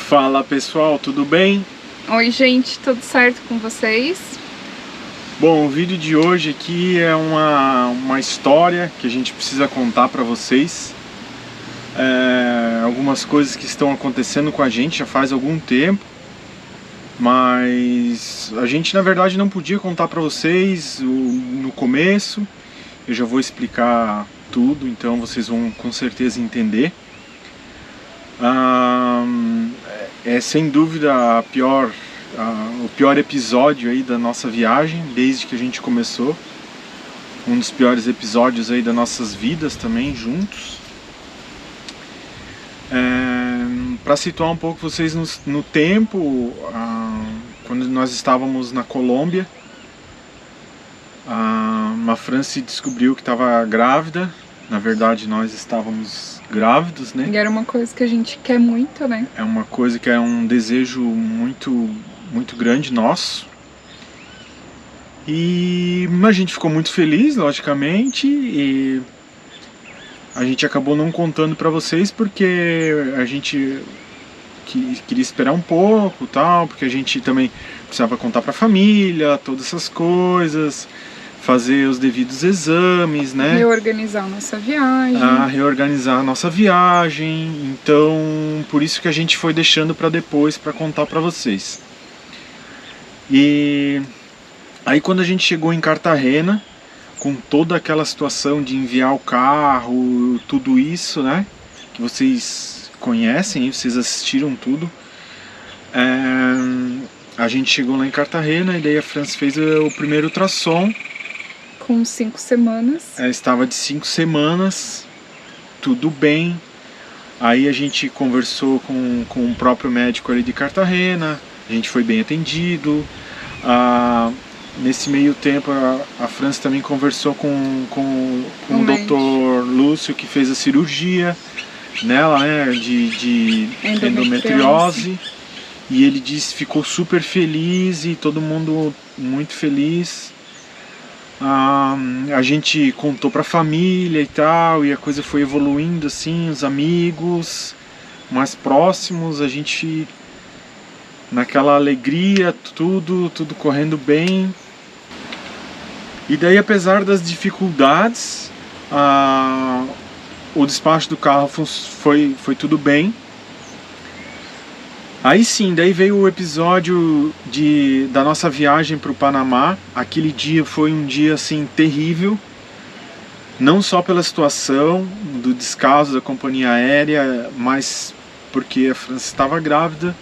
Fala pessoal, tudo bem? Oi gente, tudo certo com vocês? Bom, o vídeo de hoje aqui é uma história que a gente precisa contar para vocês. Algumas coisas que estão acontecendo com a gente já faz algum tempo, mas a gente na verdade não podia contar para vocês no começo. Eu já vou explicar tudo, então vocês vão com certeza entender. É sem dúvida o pior episódio aí da nossa viagem, desde que a gente começou. Um dos piores episódios aí das nossas vidas também, juntos. Para situar um pouco vocês no tempo, quando nós estávamos na Colômbia, a Franci descobriu que estava grávida. Na verdade, nós estávamos grávidos, né? E era uma coisa que a gente quer muito, né? É uma coisa que é um desejo muito grande nosso. E a gente ficou muito feliz, logicamente, e a gente acabou não contando para vocês porque a gente queria esperar um pouco, tal, porque a gente também precisava contar para a família, todas essas coisas, fazer os devidos exames, né? Reorganizar a nossa viagem. Reorganizar a nossa viagem. Então, por isso que a gente foi deixando para depois, para contar para vocês. E aí quando a gente chegou em Cartagena, com toda aquela situação de enviar o carro, tudo isso, né? Que vocês conhecem, vocês assistiram tudo. A gente chegou lá em Cartagena e daí a Franci fez o primeiro ultrassom. Com 5 semanas. Estava de 5 semanas, tudo bem. Aí a gente conversou com o próprio médico ali de Cartagena, a gente foi bem atendido. Nesse meio tempo a Franci também conversou com o Dr. Lúcio, que fez a cirurgia nela, né, de endometriose. E ele disse, ficou super feliz e todo mundo muito feliz. A gente contou pra família e tal, e a coisa foi evoluindo assim, os amigos mais próximos, a gente naquela alegria, tudo correndo bem. E daí, apesar das dificuldades, o despacho do carro foi tudo bem. Aí sim, daí veio o episódio da nossa viagem para o Panamá. Aquele dia foi um dia assim terrível, não só pela situação do descaso da companhia aérea, mas porque a Franci estava grávida.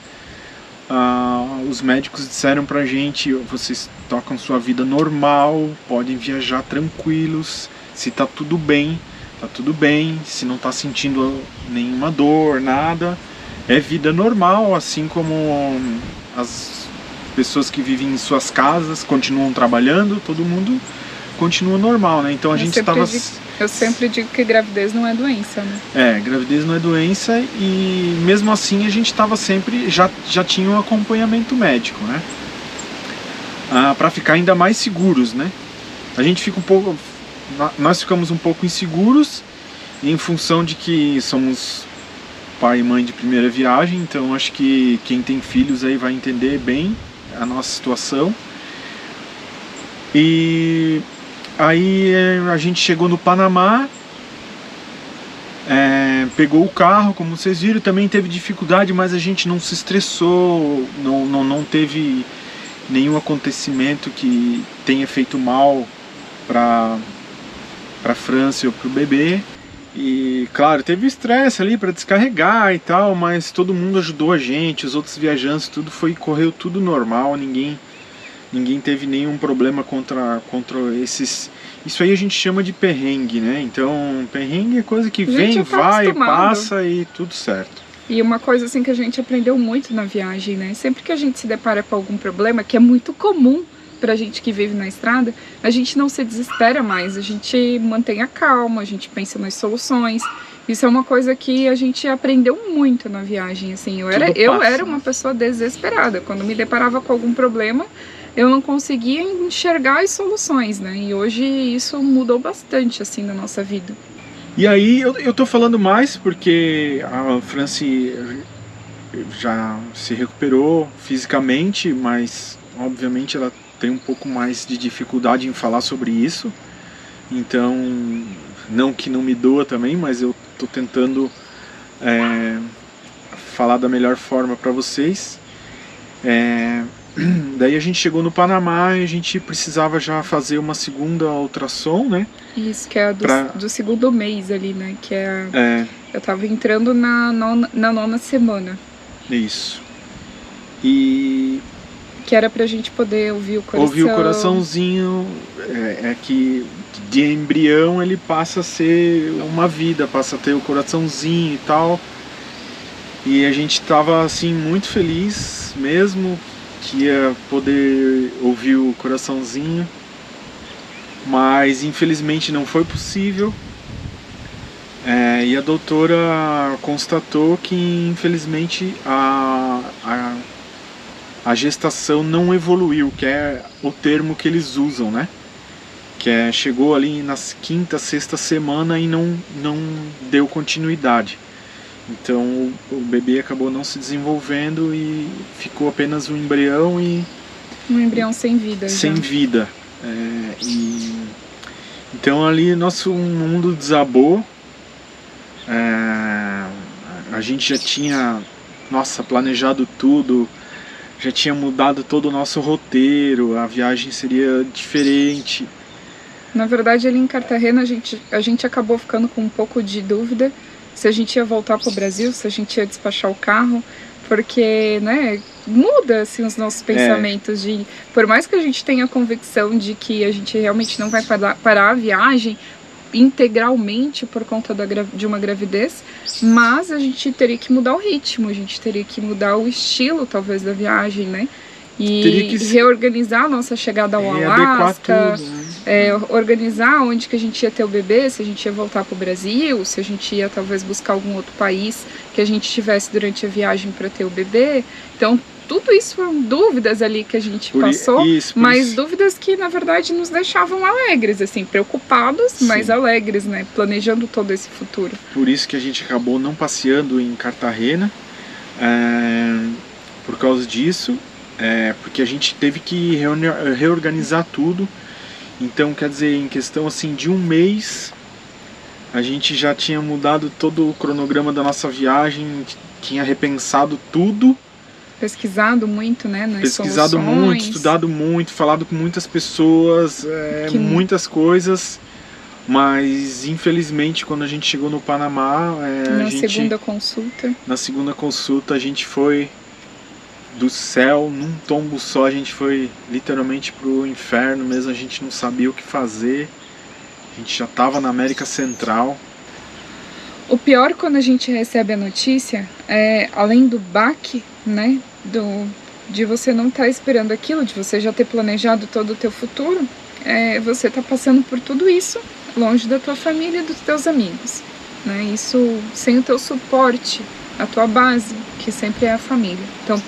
Os médicos disseram pra gente, vocês tocam sua vida normal, podem viajar tranquilos, se tá tudo bem, se não tá sentindo nenhuma dor, nada. É vida normal, assim como as pessoas que vivem em suas casas continuam trabalhando, todo mundo continua normal, né? Então a gente estava... Eu sempre digo que gravidez não é doença, né? Gravidez não é doença e mesmo assim a gente estava sempre... Já tinha um acompanhamento médico, né? Para ficar ainda mais seguros, né? A gente fica nós ficamos um pouco inseguros em função de que somos pai e mãe de primeira viagem, então acho que quem tem filhos aí vai entender bem a nossa situação. E aí a gente chegou no Panamá, pegou o carro, como vocês viram, também teve dificuldade, mas a gente não se estressou, não teve nenhum acontecimento que tenha feito mal para Franci ou para o bebê. E claro, teve estresse ali para descarregar e tal, mas todo mundo ajudou a gente, os outros viajantes, correu tudo normal, ninguém teve nenhum problema contra esses... Isso aí a gente chama de perrengue, né? Então, perrengue é coisa que vem, vai, passa e tudo certo. E uma coisa assim que a gente aprendeu muito na viagem, né? Sempre que a gente se depara com algum problema, que é muito comum pra gente que vive na estrada, a gente não se desespera mais, a gente mantém a calma, a gente pensa nas soluções. Isso é uma coisa que a gente aprendeu muito na viagem, assim. Eu era uma pessoa desesperada. Quando me deparava com algum problema, eu não conseguia enxergar as soluções, né? E hoje isso mudou bastante, assim, na nossa vida. E aí eu tô falando mais porque a Franci já se recuperou fisicamente, mas obviamente ela tem um pouco mais de dificuldade em falar sobre isso. Então, não que não me doa também, mas eu estou tentando falar da melhor forma para vocês. Daí a gente chegou no Panamá e a gente precisava já fazer uma segunda ultrassom, né? Isso, que é do segundo mês ali, né? Que eu tava entrando na 9ª semana. Isso. E... que era pra gente poder ouvir o coração. Ouvir o coraçãozinho, que de embrião ele passa a ser uma vida, passa a ter o coraçãozinho e tal. E a gente tava assim muito feliz mesmo que ia poder ouvir o coraçãozinho, mas infelizmente não foi possível. E a doutora constatou que infelizmente a gestação não evoluiu, que é o termo que eles usam, né? Que chegou ali nas 5ª, 6ª semana e não deu continuidade. Então o bebê acabou não se desenvolvendo e ficou apenas um embrião e... um embrião sem vida. Sem vida. Então ali nosso mundo desabou. A gente já tinha, planejado tudo, já tinha mudado todo o nosso roteiro, a viagem seria diferente. Na verdade, ali em Cartagena, a gente acabou ficando com um pouco de dúvida se a gente ia voltar para o Brasil, se a gente ia despachar o carro, porque, né, muda assim, os nossos pensamentos. Por mais que a gente tenha a convicção de que a gente realmente não vai parar a viagem integralmente por conta de uma gravidez, mas a gente teria que mudar o ritmo, a gente teria que mudar o estilo, talvez, da viagem, né? E reorganizar a nossa chegada ao Alasca, organizar onde que a gente ia ter o bebê, se a gente ia voltar para o Brasil, se a gente ia talvez buscar algum outro país que a gente tivesse durante a viagem para ter o bebê. Então tudo isso foram dúvidas ali que a gente passou, mas dúvidas que na verdade nos deixavam alegres, assim, preocupados, sim, mas alegres, né, planejando todo esse futuro. Por isso que a gente acabou não passeando em Cartagena, por causa disso. Porque a gente teve que reorganizar tudo. Então, quer dizer, em questão assim de um mês, a gente já tinha mudado todo o cronograma da nossa viagem, tinha repensado tudo. Pesquisado muito, né? Pesquisado muito, estudado muito, falado com muitas pessoas, muitas coisas. Mas, infelizmente, quando a gente chegou no Panamá... Na segunda consulta, a gente foi... do céu, num tombo só, a gente foi literalmente pro inferno mesmo, a gente não sabia o que fazer, a gente já estava na América Central. O pior quando a gente recebe a notícia além do baque, né, de você não estar esperando aquilo, de você já ter planejado todo o teu futuro, você tá passando por tudo isso longe da tua família e dos teus amigos, né, isso sem o teu suporte, a tua base, que sempre é a família. Então,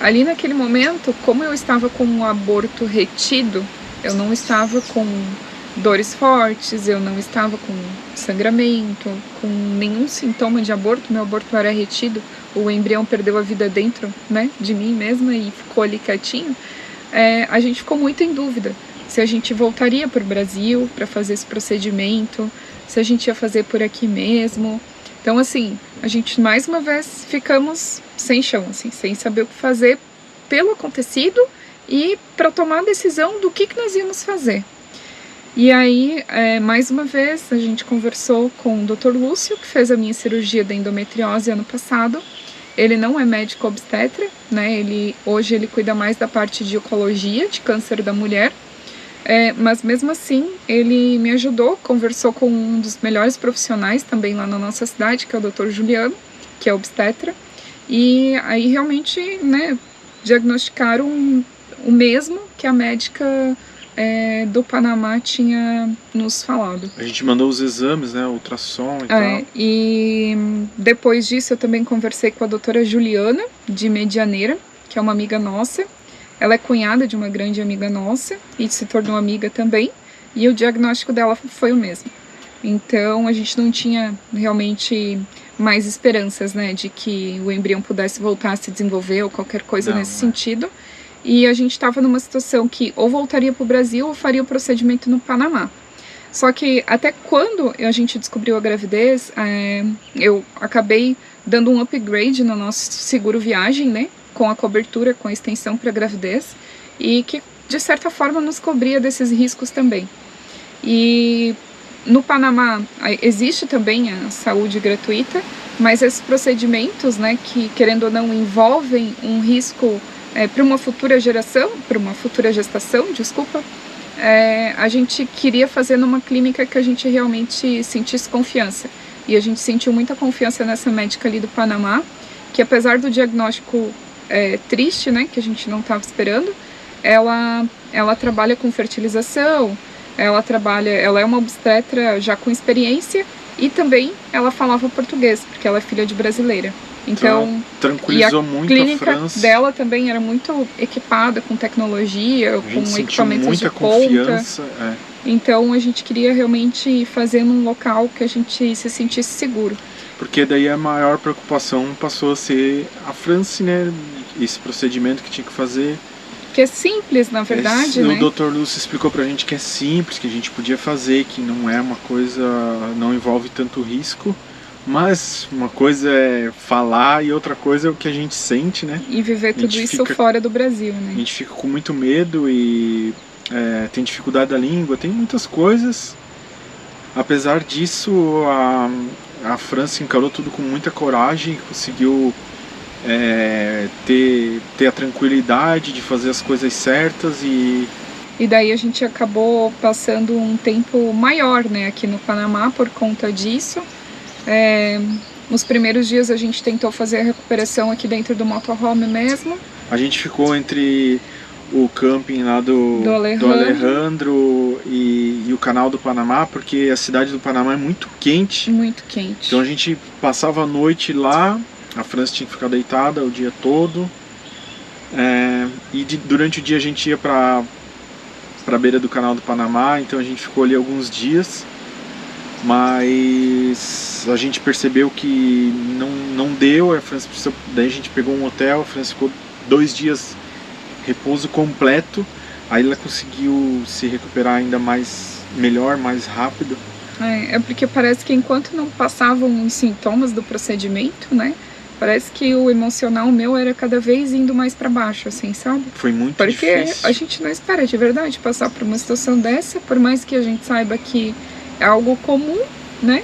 ali naquele momento, como eu estava com um aborto retido, eu não estava com dores fortes, eu não estava com sangramento, com nenhum sintoma de aborto, meu aborto era retido, o embrião perdeu a vida dentro, né, de mim mesma e ficou ali quietinho. A gente ficou muito em dúvida se a gente voltaria para o Brasil para fazer esse procedimento, se a gente ia fazer por aqui mesmo. Então, assim, a gente mais uma vez ficamos sem chão, assim, sem saber o que fazer pelo acontecido e para tomar a decisão do que nós íamos fazer. E aí, mais uma vez, a gente conversou com o Dr. Lúcio, que fez a minha cirurgia da endometriose ano passado. Ele não é médico obstetra, né? Hoje ele cuida mais da parte de oncologia, de câncer da mulher. Mas mesmo assim, ele me ajudou, conversou com um dos melhores profissionais também lá na nossa cidade, que é o Dr. Juliano, que é obstetra. E aí realmente, né, diagnosticaram o mesmo que a médica do Panamá tinha nos falado. A gente mandou os exames, né, ultrassom e tal. E depois disso eu também conversei com a doutora Juliana, de Medianeira, que é uma amiga nossa. Ela é cunhada de uma grande amiga nossa e se tornou amiga também. E o diagnóstico dela foi o mesmo. Então a gente não tinha realmente mais esperanças, né, de que o embrião pudesse voltar a se desenvolver ou qualquer coisa nesse sentido. E a gente estava numa situação que ou voltaria para o Brasil ou faria o procedimento no Panamá. Só que até quando a gente descobriu a gravidez, eu acabei dando um upgrade no nosso seguro viagem, né, com a cobertura, com a extensão para gravidez, e que de certa forma nos cobria desses riscos também. E no Panamá existe também a saúde gratuita, mas esses procedimentos, né, que querendo ou não envolvem um risco para uma futura gestação, a gente queria fazer numa clínica que a gente realmente sentisse confiança. E a gente sentiu muita confiança nessa médica ali do Panamá, que apesar do diagnóstico triste, né, que a gente não estava esperando, ela trabalha com fertilização, ela é uma obstetra já com experiência e também ela falava português, porque ela é filha de brasileira. Então tranquilizou muito a França. A clínica dela também era muito equipada com tecnologia, com equipamentos de ponta. Então a gente queria realmente fazer num local que a gente se sentisse seguro. Porque daí a maior preocupação passou a ser a França, né? Esse procedimento que tinha que fazer. Que é simples, na verdade, né? O Dr. Lúcio explicou pra gente que é simples, que a gente podia fazer, que não é uma coisa, não envolve tanto risco, mas uma coisa é falar e outra coisa é o que a gente sente, né? E viver tudo isso fora do Brasil, né? A gente fica com muito medo e tem dificuldade da língua, tem muitas coisas. Apesar disso, a França encarou tudo com muita coragem, conseguiu ter a tranquilidade de fazer as coisas certas e daí a gente acabou passando um tempo maior, né, aqui no Panamá por conta disso. Nos primeiros dias a gente tentou fazer a recuperação aqui dentro do motorhome mesmo. A gente ficou entre o camping lá do Alejandro e o canal do Panamá, porque a cidade do Panamá é muito quente. Muito quente. Então a gente passava a noite lá. A França tinha que ficar deitada o dia todo. Durante o dia a gente ia para a beira do canal do Panamá, então a gente ficou ali alguns dias. Mas a gente percebeu que não deu, a França precisou, daí a gente pegou um hotel, a França ficou 2 dias repouso completo. Aí ela conseguiu se recuperar ainda melhor, mais rápido. Porque parece que enquanto não passavam os sintomas do procedimento, né? Parece que o emocional meu era cada vez indo mais para baixo, assim, sabe? Foi muito difícil. Porque a gente não espera de verdade passar por uma situação dessa, por mais que a gente saiba que é algo comum, né?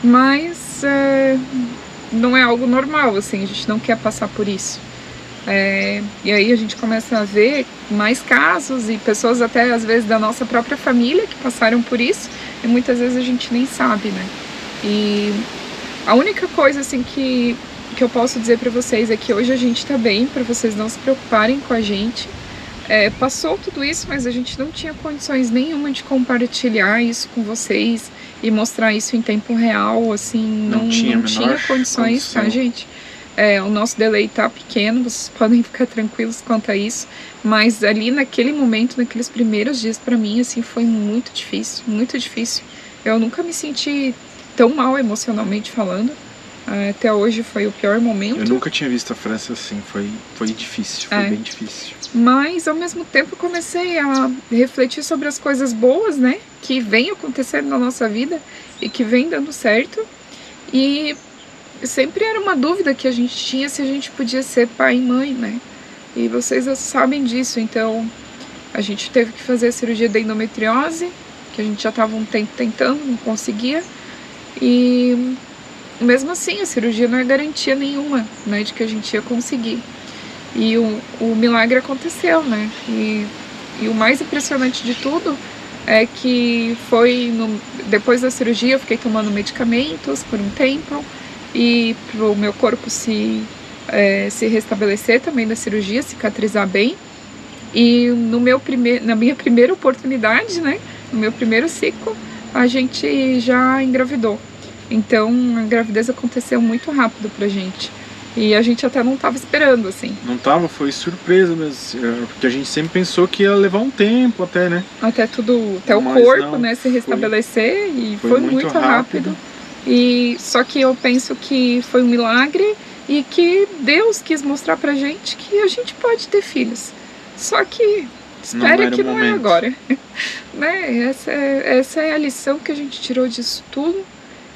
Mas não é algo normal, assim, a gente não quer passar por isso. E aí a gente começa a ver mais casos e pessoas até às vezes da nossa própria família que passaram por isso e muitas vezes a gente nem sabe, né? E a única coisa, assim, que eu posso dizer pra vocês é que hoje a gente tá bem, pra vocês não se preocuparem com a gente. Passou tudo isso, mas a gente não tinha condições nenhuma de compartilhar isso com vocês e mostrar isso em tempo real, assim, não tinha condições, tá, gente? O nosso delay tá pequeno, vocês podem ficar tranquilos quanto a isso, mas ali naquele momento, naqueles primeiros dias, pra mim, assim, foi muito difícil, muito difícil. Eu nunca me senti tão mal emocionalmente falando. Até hoje foi o pior momento. Eu nunca tinha visto a França assim, foi difícil, foi bem difícil. Mas ao mesmo tempo comecei a refletir sobre as coisas boas, né, que vem acontecendo na nossa vida e que vem dando certo. E sempre era uma dúvida que a gente tinha se a gente podia ser pai e mãe, né? E vocês sabem disso, então a gente teve que fazer a cirurgia da endometriose, que a gente já estava um tempo tentando, não conseguia. E mesmo assim, a cirurgia não é garantia nenhuma, né, de que a gente ia conseguir. E o milagre aconteceu, né? E o mais impressionante de tudo é que depois da cirurgia eu fiquei tomando medicamentos por um tempo e para o meu corpo se restabelecer também da cirurgia, cicatrizar bem. E na minha primeira oportunidade, né, no meu primeiro ciclo, a gente já engravidou. Então a gravidez aconteceu muito rápido pra gente. E a gente até não estava esperando, assim. Não tava, foi surpresa mesmo, porque a gente sempre pensou que ia levar um tempo até, né? Até o Mas corpo, não, né, se restabelecer, e foi foi muito muito rápido. E só que eu penso que foi um milagre e que Deus quis mostrar pra gente que a gente pode ter filhos. Só que espere que não é agora. Né? Essa é a lição que a gente tirou disso tudo.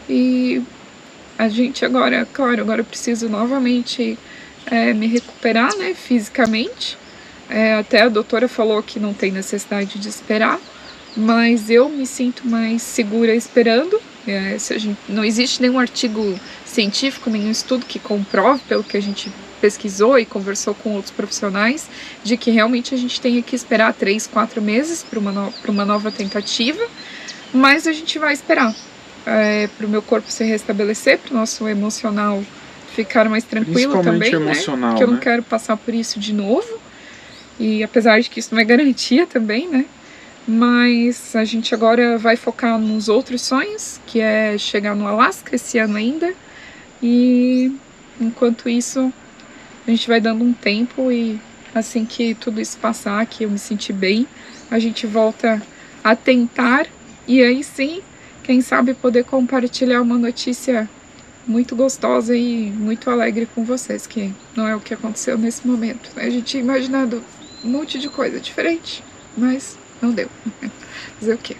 E a gente agora, claro, agora eu preciso novamente me recuperar, né, fisicamente. Até a doutora falou que não tem necessidade de esperar, mas eu me sinto mais segura esperando. Não existe nenhum artigo científico, nenhum estudo que comprove, pelo que a gente pesquisou e conversou com outros profissionais, de que realmente a gente tenha que esperar 3, 4 meses para uma nova tentativa, mas a gente vai esperar para o meu corpo se restabelecer, para o nosso emocional ficar mais tranquilo também, emocional, porque eu não quero passar por isso de novo, e apesar de que isso não é garantia também, né? Mas a gente agora vai focar nos outros sonhos, que é chegar no Alasca esse ano ainda. E enquanto isso, a gente vai dando um tempo e assim que tudo isso passar, que eu me sentir bem, a gente volta a tentar. E aí sim, quem sabe poder compartilhar uma notícia muito gostosa e muito alegre com vocês, que não é o que aconteceu nesse momento. A gente tinha imaginado um monte de coisa diferente, mas não deu. Fazer o quê?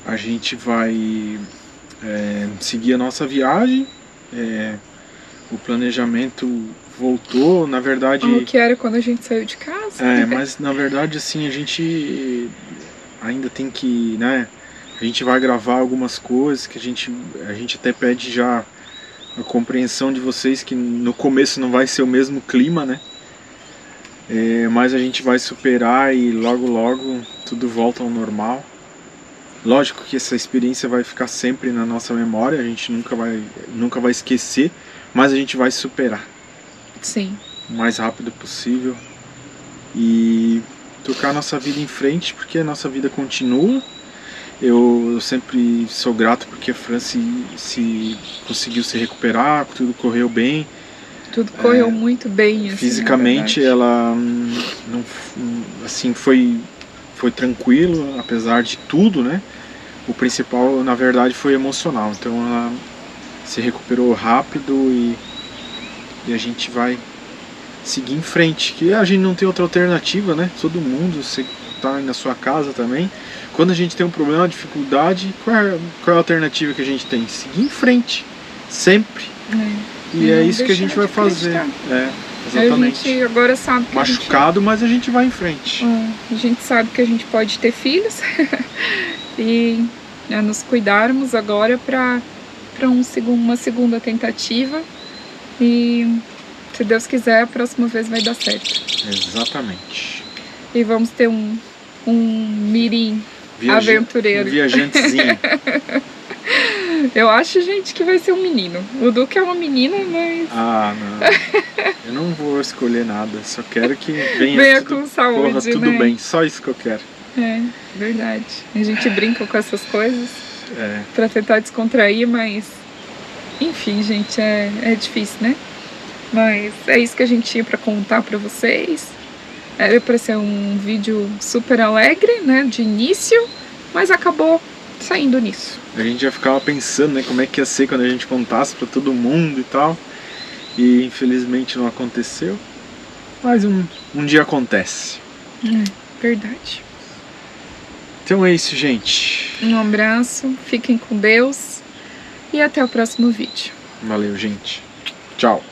A gente vai seguir a nossa viagem. O planejamento voltou, na verdade... O que era quando a gente saiu de casa. Mas na verdade, assim, a gente ainda tem que, né? A gente vai gravar algumas coisas que a gente até pede já a compreensão de vocês, que no começo não vai ser o mesmo clima, né? Mas a gente vai superar e logo logo tudo volta ao normal. Lógico que essa experiência vai ficar sempre na nossa memória, a gente nunca vai esquecer, mas a gente vai superar. Sim. O mais rápido possível e tocar a nossa vida em frente, porque a nossa vida continua. Eu sempre sou grato porque a Fran se conseguiu se recuperar, tudo correu bem. Tudo correu muito bem, assim, fisicamente ela não, assim, foi tranquilo, apesar de tudo, né? O principal, na verdade, foi emocional. Então ela se recuperou rápido e a gente vai seguir em frente. Que a gente não tem outra alternativa, né? Todo mundo, você tá aí na sua casa também. Quando a gente tem um problema, uma dificuldade, qual é a alternativa que a gente tem? Seguir em frente, sempre. E é isso que a gente vai fazer. Exatamente. A gente agora sabe que machucado, mas a gente vai em frente. A gente sabe que a gente pode ter filhos e nos cuidarmos agora para uma segunda tentativa. E se Deus quiser, a próxima vez vai dar certo. Exatamente. E vamos ter um mirim aventureiro. Um viajantezinho. Eu acho, gente, que vai ser um menino. O Duque é uma menina, mas... não. Eu não vou escolher nada. Só quero que venha tudo, com saúde, corra tudo bem. Só isso que eu quero. Verdade. A gente brinca com essas coisas pra tentar descontrair, mas... Enfim, gente, é difícil, né? Mas é isso que a gente tinha pra contar pra vocês. Era pra ser um vídeo super alegre, né? De início, mas acabou saindo nisso. A gente já ficava pensando, né, como é que ia ser quando a gente contasse pra todo mundo e tal. E infelizmente não aconteceu. Mas um dia acontece. Verdade. Então é isso, gente. Um abraço, fiquem com Deus e até o próximo vídeo. Valeu, gente. Tchau.